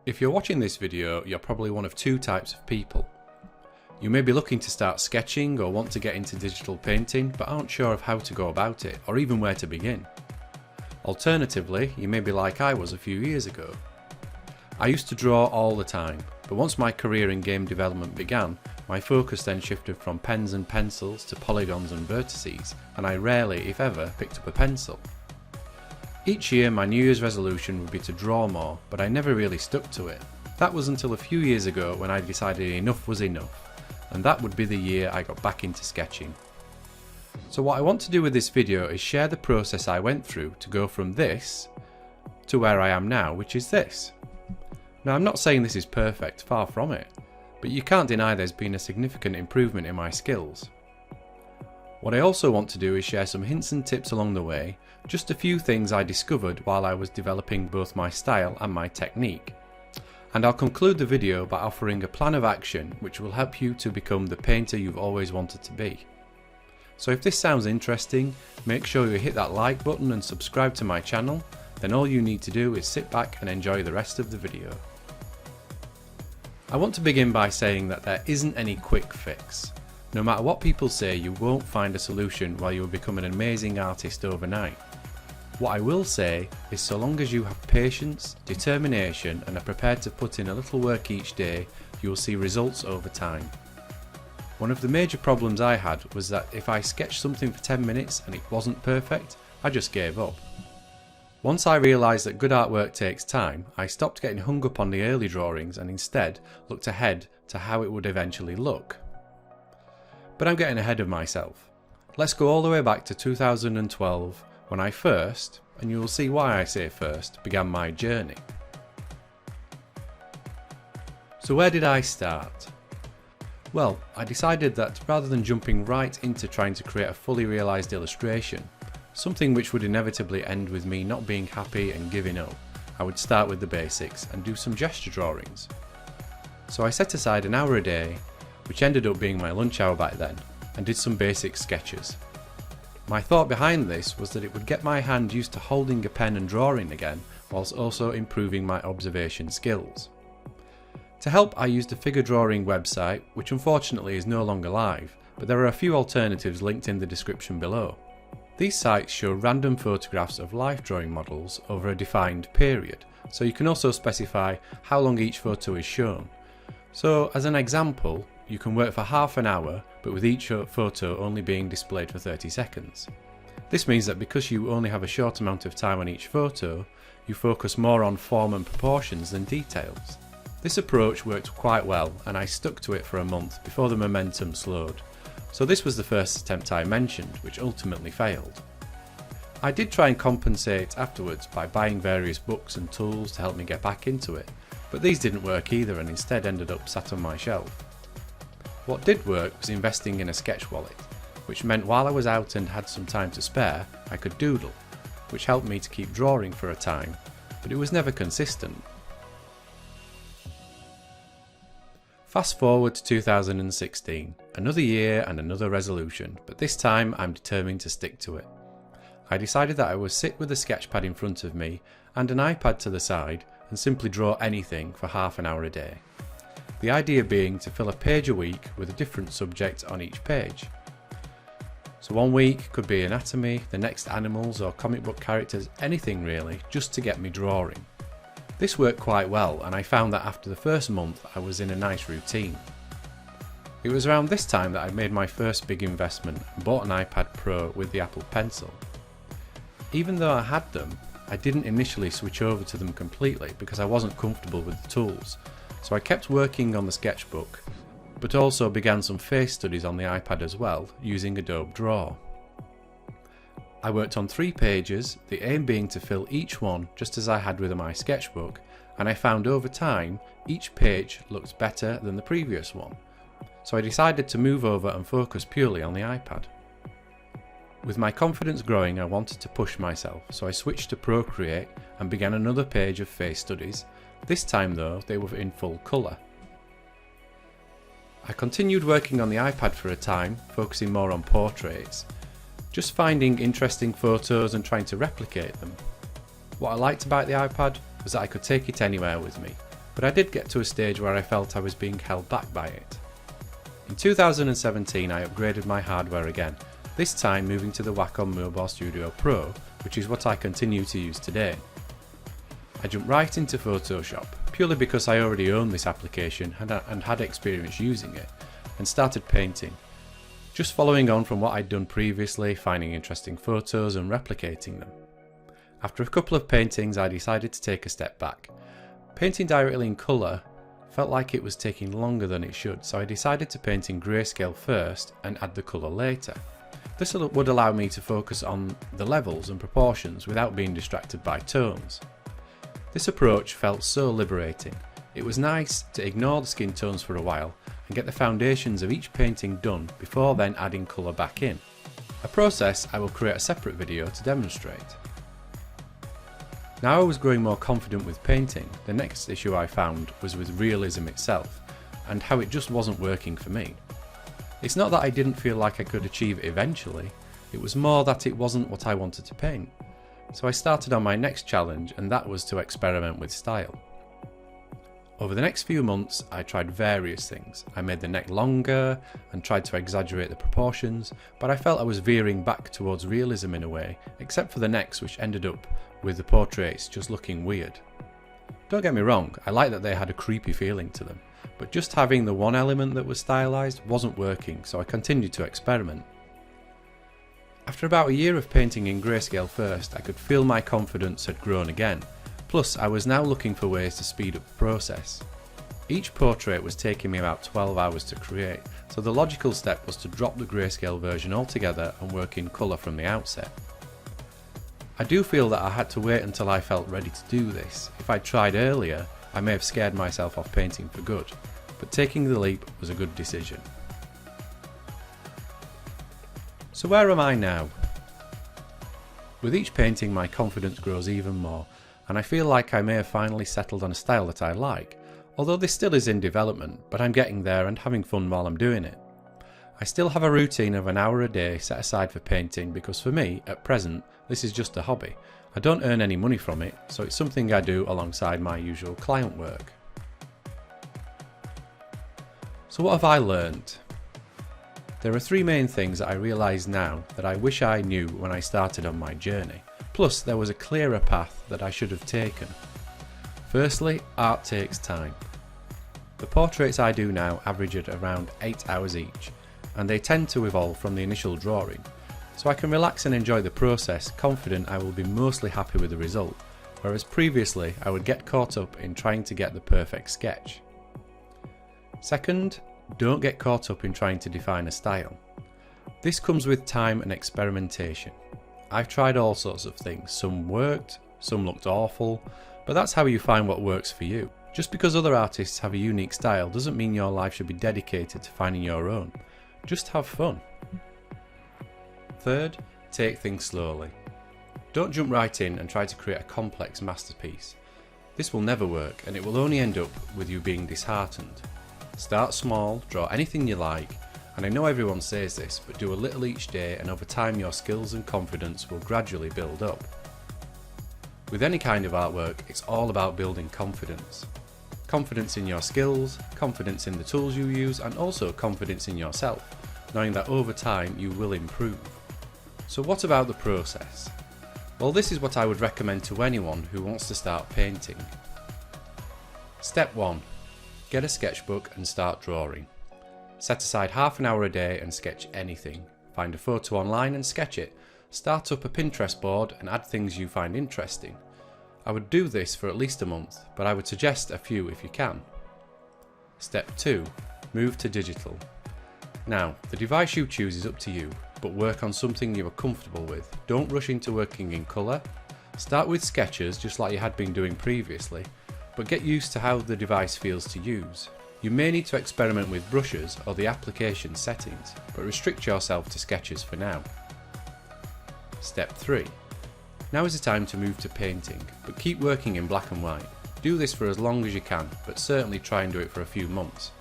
If you're watching this video, you're probably one of two types of people. You may be looking to start sketching or want to get into digital painting but aren't sure of how to go about it or even where to begin. Alternatively, you may be like I was a few years ago. I used to draw all the time, but once my career in game development began, my focus then shifted from pens and pencils to polygons and vertices, and I rarely, if ever, picked up a pencil. Each year my New Year's resolution would be to draw more, but I never really stuck to it. That was until a few years ago when I decided enough was enough, and that would be the year I got back into sketching. So what I want to do with this video is share the process I went through to go from this to where I am now, which is this. Now I'm not saying this is perfect, far from it, but you can't deny there's been a significant improvement in my skills. What I also want to do is share some hints and tips along the way, just a few things I discovered while I was developing both my style and my technique. And I'll conclude the video by offering a plan of action which will help you to become the painter you've always wanted to be. So if this sounds interesting, make sure you hit that like button and subscribe to my channel, then all you need to do is sit back and enjoy the rest of the video. I want to begin by saying that there isn't any quick fix. No matter what people say, you won't find a solution while you will become an amazing artist overnight. What I will say is so long as you have patience, determination and are prepared to put in a little work each day, you will see results over time. One of the major problems I had was that if I sketched something for 10 minutes and it wasn't perfect, I just gave up. Once I realised that good artwork takes time, I stopped getting hung up on the early drawings and instead looked ahead to how it would eventually look. But I'm getting ahead of myself. Let's go all the way back to 2012 when I first, and you will see why I say first, began my journey. So where did I start? Well, I decided that rather than jumping right into trying to create a fully realised illustration, something which would inevitably end with me not being happy and giving up, I would start with the basics and do some gesture drawings. So I set aside an hour a day, which ended up being my lunch hour back then, and did some basic sketches. My thought behind this was that it would get my hand used to holding a pen and drawing again, whilst also improving my observation skills. To help, I used a figure drawing website, which unfortunately is no longer live, but there are a few alternatives linked in the description below. These sites show random photographs of life drawing models over a defined period, so you can also specify how long each photo is shown. So as an example, you can work for half an hour, but with each photo only being displayed for 30 seconds. This means that because you only have a short amount of time on each photo, you focus more on form and proportions than details. This approach worked quite well, and I stuck to it for a month before the momentum slowed. So this was the first attempt I mentioned, which ultimately failed. I did try and compensate afterwards by buying various books and tools to help me get back into it, but these didn't work either and instead ended up sat on my shelf. What did work was investing in a sketch wallet, which meant while I was out and had some time to spare, I could doodle, which helped me to keep drawing for a time, but it was never consistent. Fast forward to 2016, another year and another resolution, but this time I'm determined to stick to it. I decided that I would sit with a sketch pad in front of me and an iPad to the side and simply draw anything for half an hour a day. The idea being to fill a page a week with a different subject on each page. So one week could be anatomy, the next animals or comic book characters, anything really, just to get me drawing. This worked quite well, and I found that after the first month I was in a nice routine. It was around this time that I made my first big investment and bought an iPad Pro with the Apple Pencil. Even though I had them, I didn't initially switch over to them completely because I wasn't comfortable with the tools, so I kept working on the sketchbook, but also began some face studies on the iPad as well, using Adobe Draw. I worked on 3 pages, the aim being to fill each one just as I had with my sketchbook, and I found over time each page looked better than the previous one, so I decided to move over and focus purely on the iPad. With my confidence growing, I wanted to push myself, so I switched to Procreate and began another page of face studies. This time though, they were in full colour. I continued working on the iPad for a time, focusing more on portraits, just finding interesting photos and trying to replicate them. What I liked about the iPad was that I could take it anywhere with me, but I did get to a stage where I felt I was being held back by it. In 2017 I upgraded my hardware again, this time moving to the Wacom Mobile Studio Pro, which is what I continue to use today. I jumped right into Photoshop, purely because I already owned this application and had experience using it, and started painting. Just following on from what I'd done previously, finding interesting photos and replicating them. After a couple of paintings I decided to take a step back. Painting directly in colour felt like it was taking longer than it should, so I decided to paint in grayscale first and add the colour later. This would allow me to focus on the levels and proportions without being distracted by tones. This approach felt so liberating. It was nice to ignore the skin tones for a while and get the foundations of each painting done before then adding colour back in. A process I will create a separate video to demonstrate. Now I was growing more confident with painting, the next issue I found was with realism itself and how it just wasn't working for me. It's not that I didn't feel like I could achieve it eventually, it was more that it wasn't what I wanted to paint. So I started on my next challenge, and that was to experiment with style. Over the next few months I tried various things. I made the neck longer and tried to exaggerate the proportions, but I felt I was veering back towards realism in a way, except for the necks, which ended up with the portraits just looking weird. Don't get me wrong, I like that they had a creepy feeling to them, but just having the one element that was stylized wasn't working, so I continued to experiment. After about a year of painting in grayscale first, I could feel my confidence had grown again, plus I was now looking for ways to speed up the process. Each portrait was taking me about 12 hours to create, so the logical step was to drop the grayscale version altogether and work in colour from the outset. I do feel that I had to wait until I felt ready to do this. If I'd tried earlier, I may have scared myself off painting for good, but taking the leap was a good decision. So where am I now? With each painting my confidence grows even more, and I feel like I may have finally settled on a style that I like, although this still is in development, but I'm getting there and having fun while I'm doing it. I still have a routine of an hour a day set aside for painting because for me, at present, this is just a hobby. I don't earn any money from it, so it's something I do alongside my usual client work. So what have I learned? There are three main things that I realise now that I wish I knew when I started on my journey. Plus, there was a clearer path that I should have taken. Firstly, art takes time. The portraits I do now average at around 8 hours each, and they tend to evolve from the initial drawing, so I can relax and enjoy the process, confident I will be mostly happy with the result, whereas previously I would get caught up in trying to get the perfect sketch. Second, don't get caught up in trying to define a style. This comes with time and experimentation. I've tried all sorts of things, some worked, some looked awful, but that's how you find what works for you. Just because other artists have a unique style doesn't mean your life should be dedicated to finding your own. Just have fun. Third, take things slowly. Don't jump right in and try to create a complex masterpiece. This will never work, and it will only end up with you being disheartened. Start small, draw anything you like, and I know everyone says this, but do a little each day and over time your skills and confidence will gradually build up. With any kind of artwork, it's all about building confidence. Confidence in your skills, confidence in the tools you use, and also confidence in yourself, knowing that over time you will improve. So what about the process? Well, this is what I would recommend to anyone who wants to start painting. Step 1. Get a sketchbook and start drawing. Set aside half an hour a day and sketch anything. Find a photo online and sketch it. Start up a Pinterest board and add things you find interesting. I would do this for at least a month, but I would suggest a few if you can. Step 2. Move to digital. Now, the device you choose is up to you, but work on something you are comfortable with. Don't rush into working in colour. Start with sketches just like you had been doing previously, but get used to how the device feels to use. You may need to experiment with brushes or the application settings, but restrict yourself to sketches for now. Step 3. Now is the time to move to painting, but keep working in black and white. Do this for as long as you can, but certainly try and do it for a few months.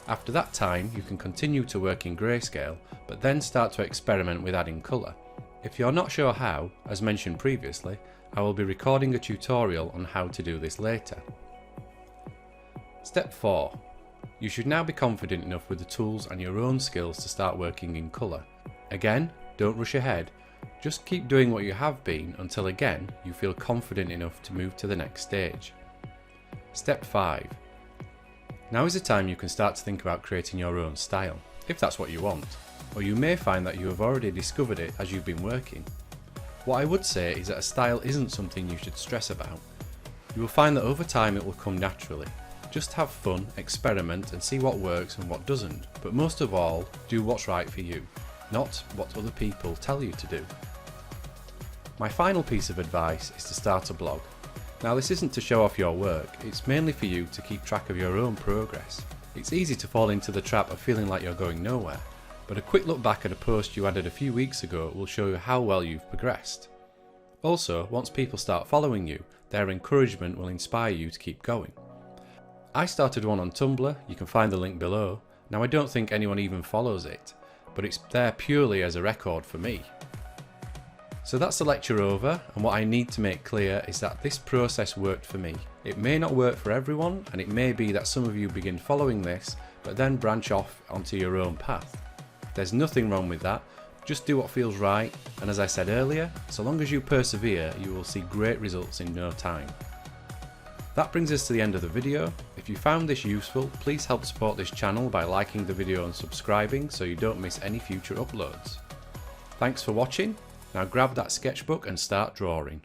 After that time, you can continue to work in grayscale, but then start to experiment with adding colour. If you're not sure how, as mentioned previously, I will be recording a tutorial on how to do this later. Step 4. You should now be confident enough with the tools and your own skills to start working in colour. Again, don't rush ahead, just keep doing what you have been until again you feel confident enough to move to the next stage. Step 5. Now is the time you can start to think about creating your own style, if that's what you want, or you may find that you have already discovered it as you've been working. What I would say is that a style isn't something you should stress about. You will find that over time it will come naturally. Just have fun, experiment and see what works and what doesn't, but most of all, do what's right for you, not what other people tell you to do. My final piece of advice is to start a blog. Now this isn't to show off your work, it's mainly for you to keep track of your own progress. It's easy to fall into the trap of feeling like you're going nowhere, but a quick look back at a post you added a few weeks ago will show you how well you've progressed. Also, once people start following you, their encouragement will inspire you to keep going. I started one on Tumblr, you can find the link below. Now I don't think anyone even follows it, but it's there purely as a record for me. So that's the lecture over, and what I need to make clear is that this process worked for me. It may not work for everyone, and it may be that some of you begin following this, but then branch off onto your own path. There's nothing wrong with that, just do what feels right, and as I said earlier, so long as you persevere, you will see great results in no time. That brings us to the end of the video. If you found this useful, please help support this channel by liking the video and subscribing so you don't miss any future uploads. Thanks for watching, now grab that sketchbook and start drawing.